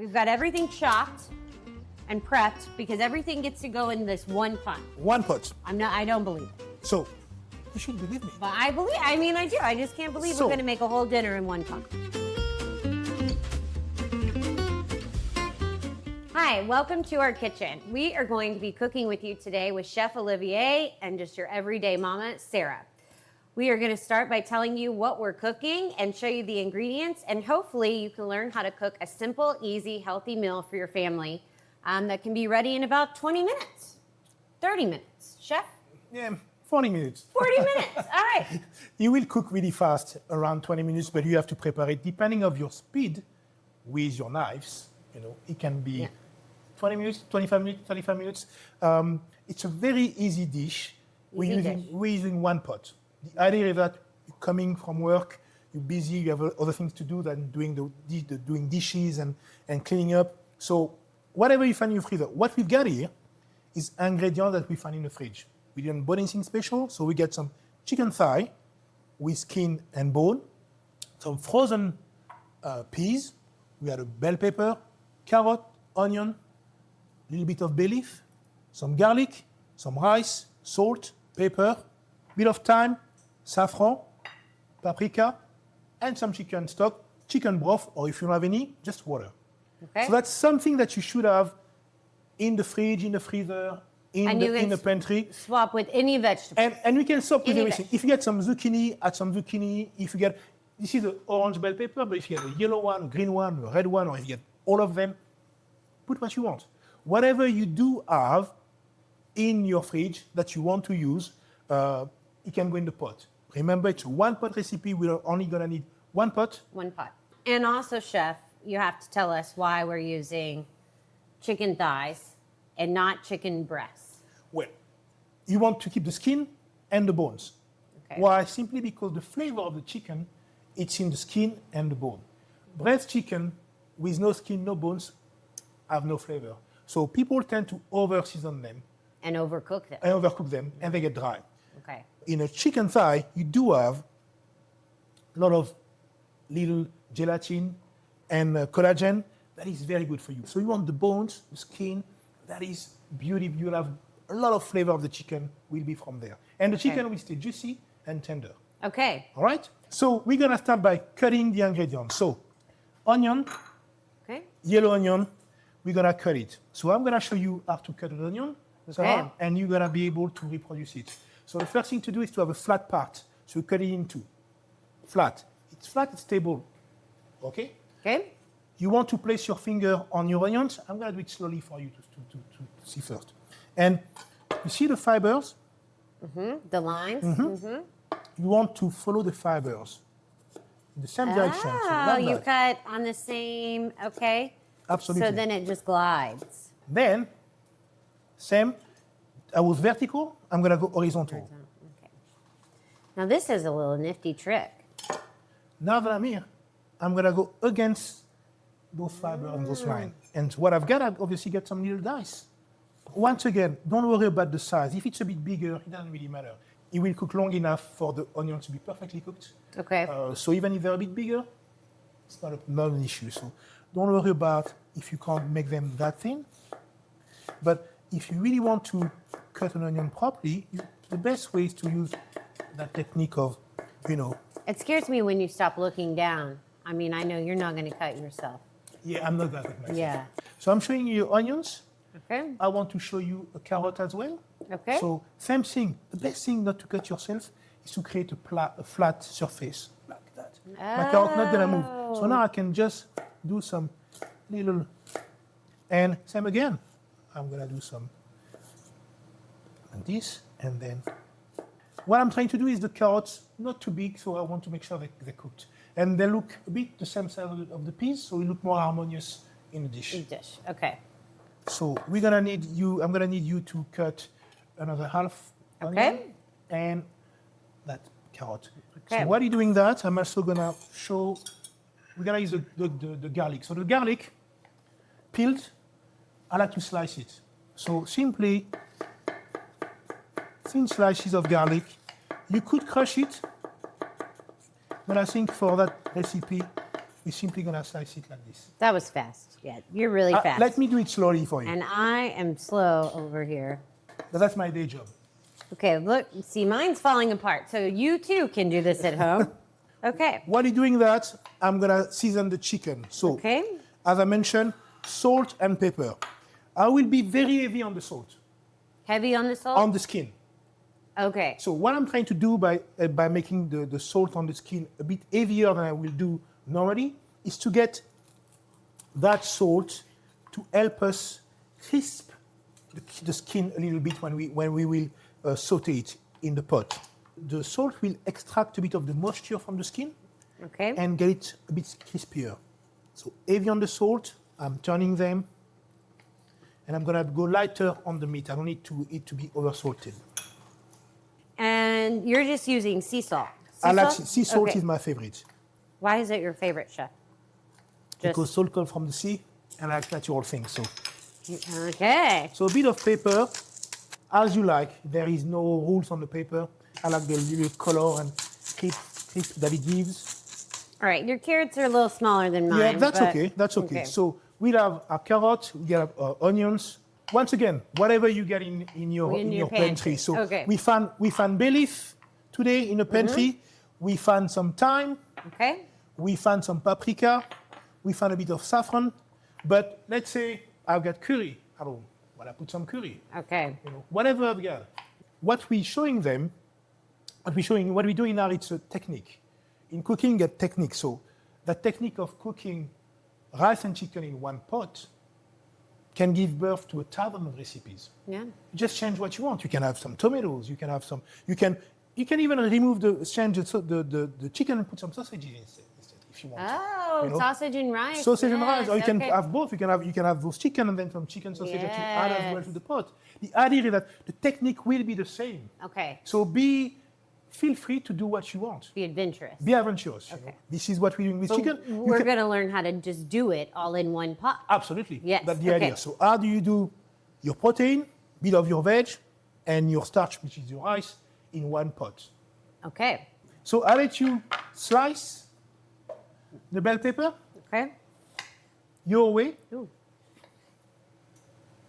We've got everything chopped and prepped because everything gets to go in this one pot. One pot. I don't believe it. So, you should believe me. But I do. I just can't believe we're gonna make a whole dinner in one pot. Hi, welcome to our kitchen. We are going to be cooking with you today with Chef Olivier and just your everyday mama, Sarah. We are gonna start by telling you what we're cooking and show you the ingredients, and hopefully you can learn how to cook a simple, easy, healthy meal for your family that can be ready in about 20 minutes, 30 minutes. Chef? Yeah, 40 minutes. 40 minutes, all right. You will cook really fast, around 20 minutes, but you have to prepare it depending on your speed with your knives. You know, it can be 20 minutes, 25 minutes, 35 minutes. It's a very easy dish. We're using one pot. The idea is that you're coming from work, you're busy, you have other things to do than doing dishes and cleaning up. So whatever you find in your freezer, what we've got here is ingredients that we find in the fridge. We didn't buy anything special, so we get some chicken thigh with skin and bone, some frozen peas, we had a bell pepper, carrot, onion, a little bit of bay leaf, some garlic, some rice, salt, pepper, bit of thyme, saffron, paprika, and some chicken stock, chicken broth, or if you don't have any, just water. Okay. So that's something that you should have in the fridge, in the freezer, in the pantry. Swap with any vegetable. And we can swap with everything. If you get some zucchini, add some zucchini. If you get, this is the orange bell pepper, but if you get a yellow one, a green one, a red one, or if you get all of them, put what you want. Whatever you do have in your fridge that you want to use, it can go in the pot. Remember, it's a one-pot recipe. We're only going to need one pot. One pot. And also, Chef, you have to tell us why we're using chicken thighs and not chicken breasts. Well, you want to keep the skin and the bones. Okay. Why? Simply because the flavor of the chicken, it's in the skin and the bone. Breast chicken with no skin, no bones, have no flavor. So people tend to over-season them. And overcook them. And they get dry. Okay. In a chicken thigh, you do have a lot of little gelatin and collagen that is very good for you. So you want the bones, the skin, that is beauty. You'll have a lot of flavor of the chicken will be from there. And the chicken will stay juicy and tender. Okay. All right? So we're going to start by cutting the ingredients. So onion, yellow onion, we're going to cut it. So I'm going to show you how to cut an onion, and you're going to be able to reproduce it. So the first thing to do is to have a flat part. So you cut it into flat. It's flat, it's stable. Okay? Okay. You want to place your finger on your onions. I'm going to do it slowly for you to see first. And you see the fibers? Mm-hmm. The lines? Mm-hmm. Mm-hmm. You want to follow the fibers in the same direction. Oh, you cut on the same, okay. Absolutely. So then it just glides. Then, same. I was vertical, I'm going to go horizontal. Okay. Now this is a little nifty trick. Now that I'm here, I'm going to go against those fibers and those lines. And what I've got, I've obviously got some little dice. Once again, don't worry about the size. If it's a bit bigger, it doesn't really matter. It will cook long enough for the onions to be perfectly cooked. Okay. So even if they're a bit bigger, it's not an issue. So don't worry about if you can't make them that thin. But if you really want to cut an onion properly, the best way is to use that technique of, It scares me when you stop looking down. I mean, I know you're not going to cut yourself. Yeah, I'm not going to cut myself. Yeah. So I'm showing you onions. Okay. I want to show you a carrot as well. Okay. So same thing. The best thing not to cut yourself is to create a flat surface like that. My carrot not going to move. So now I can just do some little, and same again. I'm going to do some like this, and then what I'm trying to do is the carrots not too big, so I want to make sure they're cooked. And they look a bit the same size of the peas, so it look more harmonious in the dish. Okay. So I'm gonna need you to cut another half onion and that carrot. Okay. So while you're doing that, I'm also gonna show, we're gonna use the garlic. So the garlic, peeled, I like to slice it. So simply thin slices of garlic. You could crush it, but I think for that recipe, we're simply gonna slice it like this. That was fast. Yeah, you're really fast. Let me do it slowly for you. And I am slow over here. But that's my day job. Okay, look, see, mine's falling apart. So you too can do this at home. Okay. While you're doing that, I'm gonna season the chicken. So, Okay. as I mentioned, salt and pepper. I will be very heavy on the salt, Heavy on the salt? on the skin. Okay. So what I'm trying to do by making the salt on the skin a bit heavier than I will do normally is to get that salt to help us crisp the skin a little bit when we will saute it in the pot. The salt will extract a bit of the moisture from the skin Okay. and get it a bit crispier. So heavy on the salt, I'm turning them, and I'm gonna go lighter on the meat. I don't need it to be over salted. And you're just using sea salt. I like salt? sea salt Okay. is my favorite Why is it your favorite, Chef? because salt comes from the sea, and I like natural things. Okay. So a bit of pepper, as you like. There is no rules on the paper. I like the little color and crisp that it gives. All right, your carrots are a little smaller than mine. Yeah, that's but- okay. That's okay. So we'll have our carrot, we have our onions. Once again, whatever you get in your pantry. So Okay. we found bay leaf today in the pantry. We found some thyme. Okay. We found some paprika. We found a bit of saffron. But let's say I've got curry. I don't know. Well, I put some curry. Okay. You know, whatever I've got. What we're showing them, what we're doing now, it's a technique. In cooking, get technique. So the technique of cooking rice and chicken in one pot can give birth to 1,000 of recipes. Yeah. You just change what you want. You can have some tomatoes. You can have some. You can even remove the chicken and put some sausages instead if you want. Oh, You know? sausage and rice. Sausage and rice, or you Yes, can okay. have both. You can have those chicken and then some chicken sausage that you add as well Yes. to the pot. The idea is that the technique will be the same. Okay. So feel free to do what you want. Be adventurous. Be adventurous. You know? Okay. This is what we're doing with So chicken. we're going to learn how to just do it all in one pot. Absolutely. Yes, That's the okay. idea. So how do you do your protein, bit of your veg, and your starch, which is your rice, in one pot? Okay. So I'll let you slice the bell pepper Okay. your way. Ooh.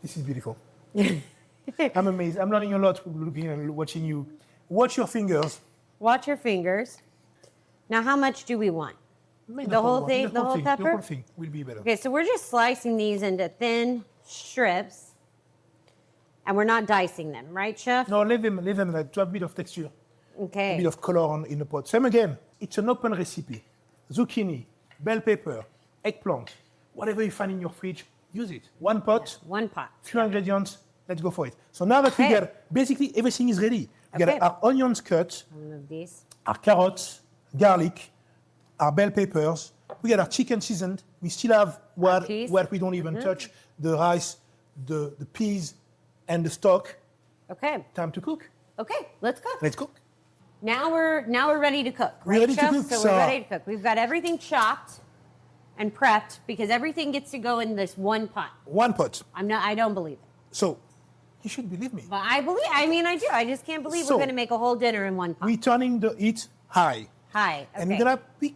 This is beautiful. I'm amazed. I'm learning a lot looking and watching you. Watch your fingers. Watch your fingers. Now, how much do we want? The whole thing, the whole pepper? The whole thing will be better. Okay, so we're just slicing these into thin strips, and we're not dicing them, right, Chef? No, leave them like, to have a bit of texture, a Okay. bit of color in the pot. Same again. It's an open recipe. Zucchini, bell pepper, eggplant, whatever you find in your fridge, use it. One pot, One pot. few ingredients. Let's go for it. So now that we Okay. get basically everything is ready. We Okay. got our onions cut, I'll move these. our carrots, garlic, our bell peppers. We got our chicken seasoned. We still have what peas. we don't even touch: the rice, the peas, and the stock. Okay. Time to cook. Okay, let's cook. Let's cook. Now we're ready to cook, We're right, ready to Chef? cook, So so- we're ready to cook. We've got everything chopped and prepped because everything gets to go in this one pot. One pot. I don't believe it. So you should believe me. But I do. I just can't believe So- we're going to make a whole dinner in one pot. We're turning the heat high. Hi. Okay. And we're gonna be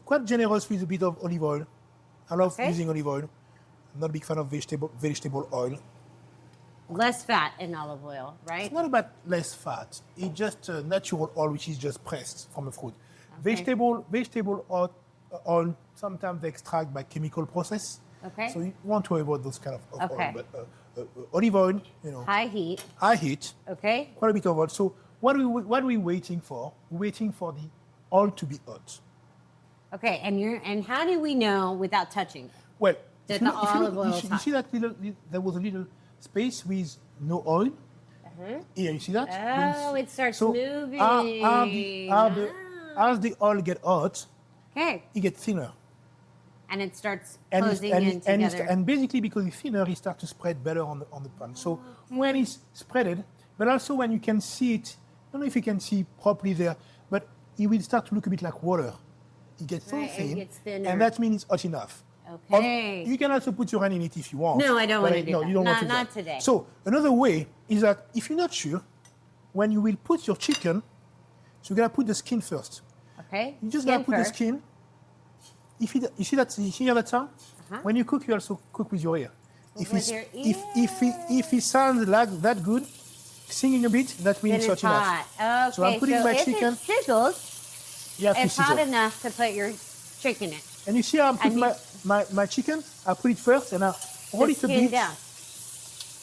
quite generous with a bit of olive oil. I love Okay. using olive oil. I'm not a big fan of vegetable oil. Less fat in olive oil, right? It's not about less fat. It's just natural oil, which is just pressed from a fruit. Okay. Vegetable oil sometimes they extract by chemical process. Okay. So you want to avoid those kind of Okay. oil. But olive oil, High heat. high heat, Okay. quite a bit of oil. So what are we waiting for? We're waiting for the oil to be hot. Okay. And how do we know without touching? Well, That if you the look- if you olive look- oil you is see- hot. you see that there was a little space with no oil. Here, you see that? Oh, it starts So moving. as the oil get hot, Okay. it gets thinner. And it starts And, closing in together. and basically because it's thinner, it starts to spread better on the pan. So when it's spreaded, but also when you can see it, I don't know if you can see properly there, but it will start to look a bit like water. It gets so Right, it thin, gets thinner. and that means it's hot enough. Okay. You can also put your hand in it if you want. No, I don't but wanna do no, that. you don't want to do Not that. today. So another way is that if you're not sure, when you will put your chicken, so you're gonna put the skin first. Okay. You just Skin gotta put first. the skin you hear that sound? When you cook, you also cook with your ear. With your If it sounds like that good, singing a bit, that means Then it's it's hot hot. enough. So I'm putting my if chicken. it sizzles, You have to it's hot sizzle. enough to put your chicken in. And you see how I put And my chicken? I put it first and I roll The it a skin bit down.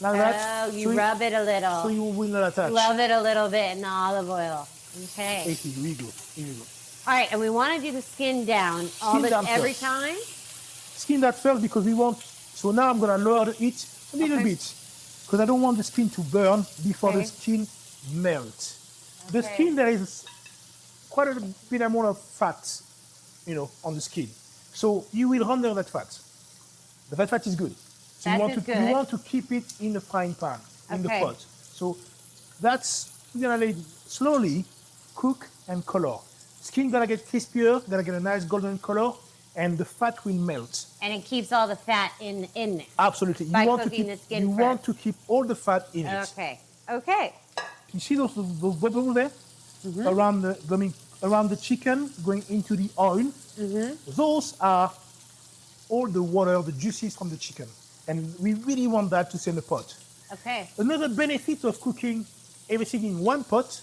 like that. Oh, you rub it a little. So you will not attach. Love it a little bit in the olive oil. Okay. Here we go. Here we go. All right, and we want to do the skin down every time. Skin that first because we want. So now I'm gonna lower it a little bit because I don't want the skin to burn before the skin melts. The skin, there is quite a bit amount of fat, on the skin. So you will render that fat. That fat is good. So you want to keep it in the frying pan, in the pot. So you're gonna let it slowly cook and color. Skin gonna get crispier, gonna get a nice golden color, and the fat will melt. And it keeps all the fat in there. Absolutely. By cooking the skin You want to keep all the fat in it. Okay. You see those bubbles there? Around the chicken going into the oil. Those are all the water, the juices from the chicken. And we really want that to stay in the pot. Okay. Another benefit of cooking everything in one pot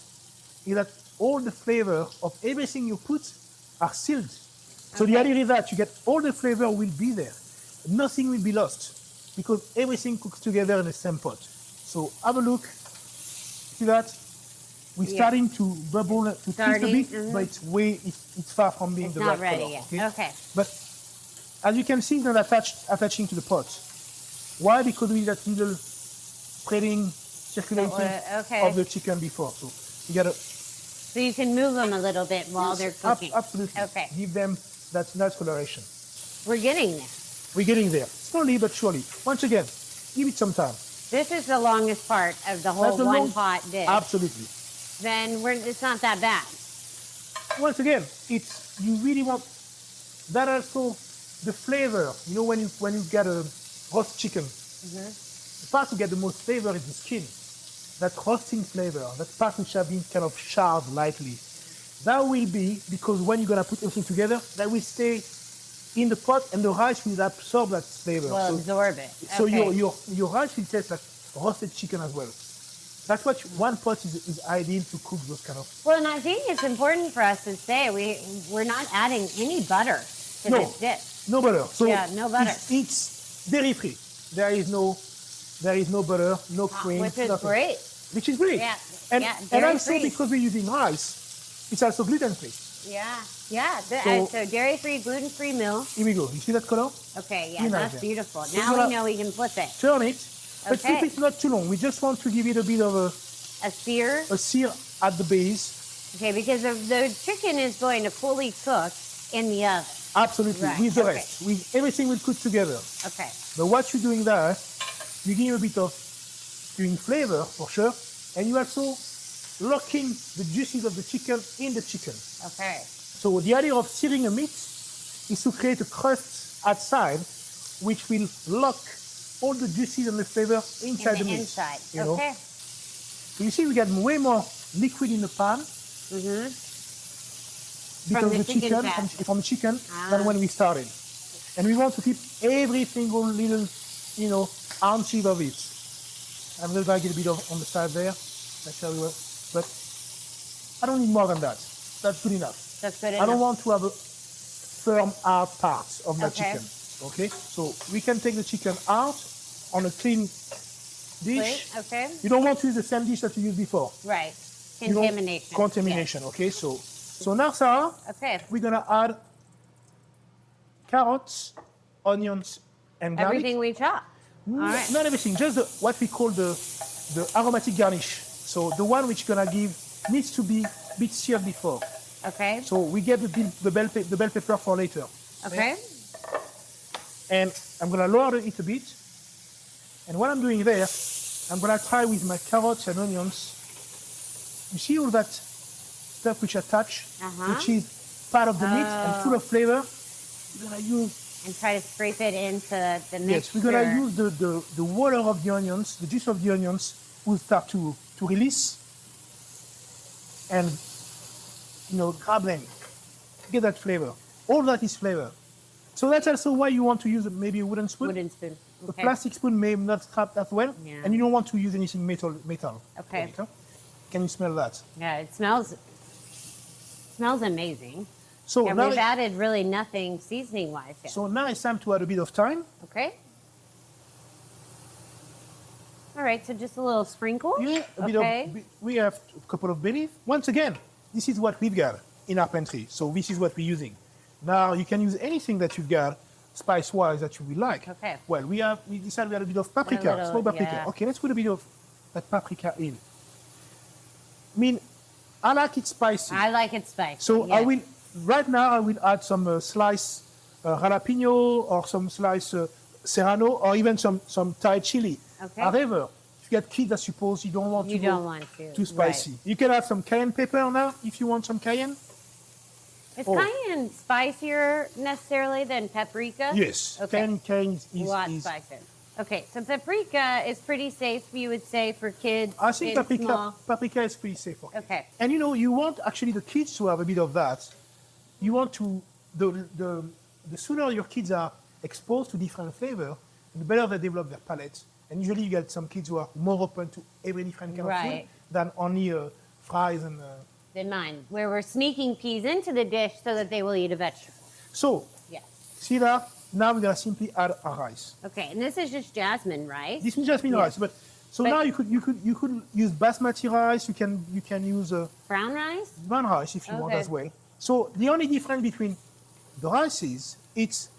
is that all the flavor of everything you put are sealed. So the idea is that you get all the flavor will be there. Nothing will be lost because everything cooks together in the same pot. So have a look. See that? We're starting to bubble, to twist a bit, but it's far from being the right color. Not ready yet. Okay. But as you can see, it's not attaching to the pot. Why? Because we need that little spreading, circulating of the chicken before. So you gotta. So you can move them a little bit while they're cooking. Absolutely. Okay. Give them that nice coloration. We're getting there. We're getting there. Slowly but surely. Once again, give it some time. This is the longest part of the whole one-pot dish. Absolutely. Then it's not that bad. Once again, you really want that also the flavor. When you get a roast chicken, the part to get the most flavor is the skin. That roasting flavor, that part which have been kind of charred lightly. That will be because when you're gonna put everything together, that will stay in the pot and the rice will absorb that flavor. Will absorb it. So your rice will taste like roasted chicken as well. That's what one pot is ideal to cook those kind of. Well, and I think it's important for us to say we're not adding any butter to this dish. No butter. So no butter. It's dairy free. There is no butter, no cream. Which is great. Which is great. Yeah. And also because we're using rice, it's also gluten free. Yeah. So dairy-free, gluten-free meal. Here we go. You see that color? Okay, that's beautiful. So now we know we can flip it. Turn it, but flip it not too long. We just want to give it a bit of a sear. A sear at the base. Okay, because the chicken is going to fully cook in the oven. Absolutely, with the rest. Everything will cook together. Okay. But what you're doing there, you give a bit of flavor for sure, and you also locking the juices of the chicken in the chicken. Okay. So the idea of searing a meat is to create a crust outside, which will lock all the juices and the flavor inside the meat. Inside. Okay. So you see, we got way more liquid in the pan. Because of the chicken, from the chicken than when we started. And we want to keep every single little, ounce of it. I'm going to get a bit on the side there. That's how we work. But I don't need more than that. That's good enough. I don't want to have a firm hard part of my chicken. Okay? So we can take the chicken out on a clean dish. Okay. You don't want to use the same dish that you used before. Right. Contamination. Okay? So now, Sarah, we're going to add carrots, onions, and garlic. Everything we chop. Not everything, just what we call the aromatic garnish. So the one which needs to be a bit seared before. Okay. So we get the bell pepper for later. Okay. And I'm going to lower it a bit. And what I'm doing there, I'm going to try with my carrots and onions. You see all that stuff which attach, which is part of the meat and full of flavor. We're going to use and try to scrape it into the mixture. Yes, we're going to use the water of the onions, the juice of the onions will start to release and, grab them, get that flavor. All that is flavor. So that's also why you want to use maybe a wooden spoon. Wooden spoon. A Okay. plastic spoon may not trap that well, Yeah. and you don't want to use anything metal. Okay. on it, huh? Can you smell that? Yeah, it smells amazing. So And now, we've added really nothing seasoning-wise yet. so now it's time to add a bit of thyme. Okay. All right, so just a little sprinkle. Yeah, a bit Okay. of. We have a couple of bay leaf. Once again, this is what we've got in our pantry. So this is what we're using. Now you can use anything that you've got, spice-wise, that you will like. Okay. Well, we decided we had a bit of paprika, little, small paprika. yeah. Okay, let's put a bit of that paprika in. I mean, I like it spicy. I like it spicy. So yes. right now I will add some sliced jalapeno or some sliced serrano or even some Thai chili. Okay. However, if you got kids, I suppose you don't want You to don't go want to, too spicy. right. You can add some cayenne pepper now if you want some cayenne. Is Oh. cayenne spicier necessarily than paprika? Yes, Okay. cayenne A lot is spicier. Okay, so paprika is pretty safe, you would say, for kids. I think in small. paprika is pretty safe for kids. Okay. And you know, you want actually the kids to have a bit of that. You want to, the sooner your kids are exposed to different flavor, the better they develop their palate. And usually you get some kids who are more open to every different kind of Right. food than only fries and. Than mine, where we're sneaking peas into the dish so that they will eat a vegetable. So, Yes. see that? Now we're gonna simply add our rice. Okay, and this is just jasmine rice. This is jasmine Yes. rice, but so But- now you could use basmati rice. You can use Brown rice? brown rice if you want Okay. as well. So the only difference between the rices, it's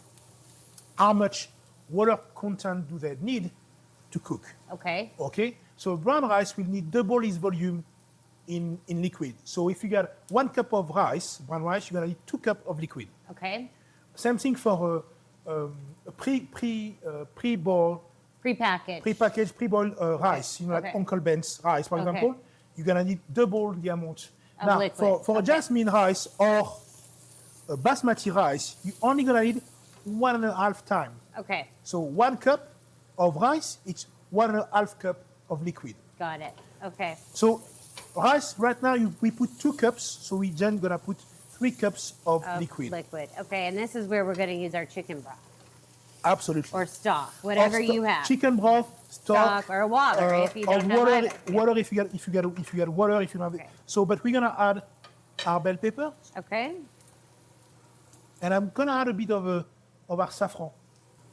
how much water content do they need to cook. Okay. Okay, so brown rice will need double its volume in liquid. So if you got 1 cup of rice, brown rice, you're gonna need 2 cups of liquid. Okay. Same thing for a pre-boiled, Prepackaged. pre-packaged, pre-boiled rice. You know, Okay. like Uncle Ben's rice, for Okay. example. You're gonna need double the amount. Of Now, liquid. for a Okay. jasmine rice or a basmati rice, you're only gonna need 1.5 times. Okay, So 1 cup of rice, it's 1.5 cup of liquid. got it. Okay. So rice, right now, we put 2 cups, so we then gonna put 3 cups of liquid. Liquid. Okay, and this is where we're going to use our chicken broth Absolutely. or stock, whatever Or you have. Chicken broth, stock, Stock or water if you or don't have water, either. water if you got water if you don't have Okay. it. So, but we're gonna add our bell pepper, Okay. and I'm gonna add a bit of our saffron.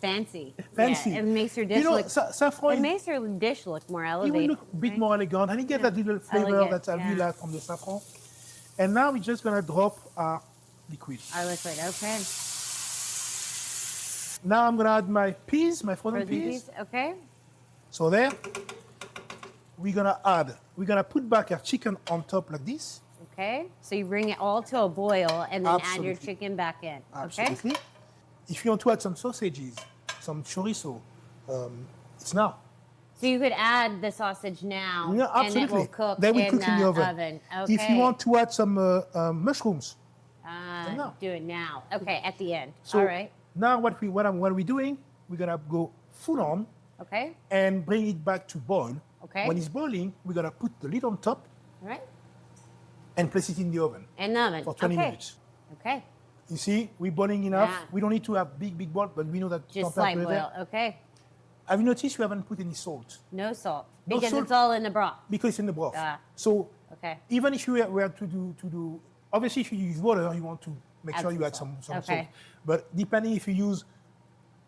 Fancy. Fancy. Yeah, it makes your dish You know, look. saffron. It makes your dish look more It elevated. will look a bit right? more elegant, and you get that little flavor Elegant, that I really yeah. like from the saffron. And now we're just gonna drop our liquid. Our liquid. Okay. Now I'm gonna add my peas, my frozen Frozen peas. peas. Okay. So there, we're gonna put back our chicken on top like this. Okay. So you bring it all to a boil and then add your Absolutely. chicken back in. Okay. Absolutely. If you want to add some sausages, some chorizo, it's now. So you could add the sausage now, Yeah, and it absolutely. will cook They will in cook in the oven. Okay. If you want to add some mushrooms, now. Do it now. Okay, at the end. so All right. now what we're doing, we're gonna go full on Okay. and bring it back to boil. Okay. When it's boiling, we're gonna put the lid on top All right. and place it in the oven In the oven. for 20 okay. minutes. Okay. You see, we're boiling enough. Yeah. We don't need to have big boil, but we know that Just temperature slight is there. boil. Okay. Have you noticed we haven't put any salt? No salt No because salt. it's all in the broth. Because it's in the broth. Ah. So Okay. even if you were to do, obviously if you use water, you want to make Add sure some you add salt. some Okay. salt. But depending if you use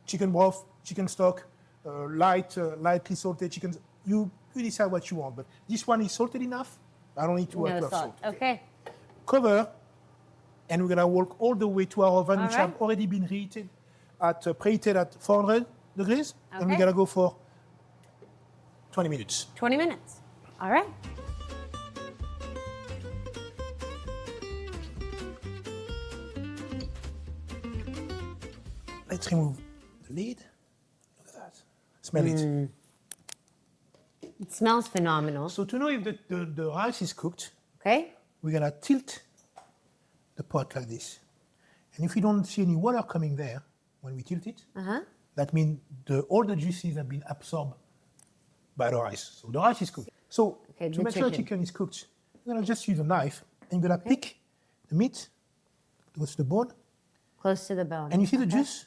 chicken broth, chicken stock, lightly salted chicken, you decide what you want. But this one is salted enough. I don't need to add No salt. salt. Okay. Cover, and we're gonna walk all the way to our oven, All which right. have already been preheated at 400 degrees, and we're Okay. gonna go for 20 minutes. 20 minutes. All right. Let's remove the lid. Look at that. Smell it. It smells phenomenal. So to know if the rice is cooked, Okay. we're gonna tilt the pot like this. And if we don't see any water coming there when we tilt it, that means all the juices have been absorbed by the rice. So the rice is cooked. So Okay, to the make sure the chicken. chicken is cooked, you're gonna just use a knife and you're gonna pick the meat towards the bone. Close to the bone. And you see the juice?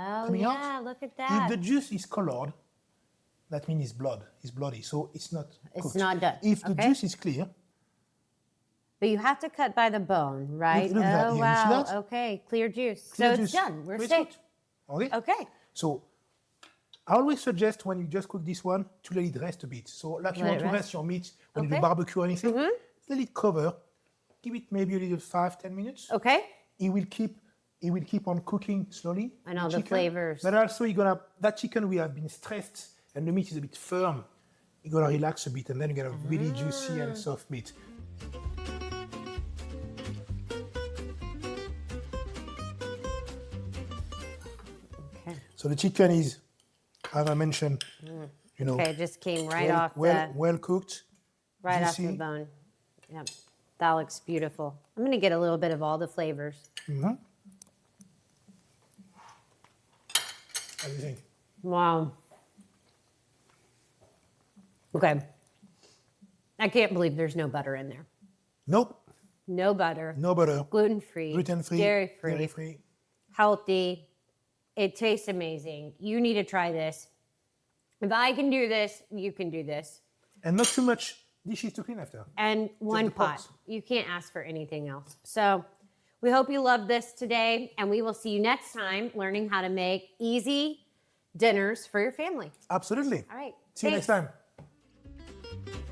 Oh, coming yeah, out. look at that. If the juice is colored, that means it's blood. It's bloody, so it's not It's cooked. not done. If the Okay. juice is clear, But you have to cut by the bone, right? look at that Oh, here. You see wow. that? Okay, clear juice. clear so it's juice, done. We're it's safe. cooked. Okay. Okay. So I always suggest when you just cook this one to let it rest a bit. So like you Let want it to rest. rest your meat when you Okay. do barbecue or anything, let it cover. Give it maybe a little 5-10 minutes. Okay. It will keep on cooking slowly. And all the chicken. flavors. But also that chicken will have been stressed and the meat is a bit firm. You're gonna relax a bit and then you're gonna have really juicy and soft meat. Okay. So the chicken is, as I mentioned, you know, Okay, it just came right off well cooked. right off the juicy. bone. Yep. That looks beautiful. I'm going to get a little bit of all the flavors. Mm-hmm. What do you think? Wow. Okay. I can't believe there's no butter in there. Nope, No butter. no butter. Gluten-free. Gluten-free, Dairy-free. dairy-free. Healthy. It tastes amazing. You need to try this. If I can do this, you can do this. And not too much dishes to clean after. And one the pot. pots. You can't ask for anything else. So we hope you loved this today, and we will see you next time learning how to make easy dinners for your family. Absolutely. All right. See you next thanks. time.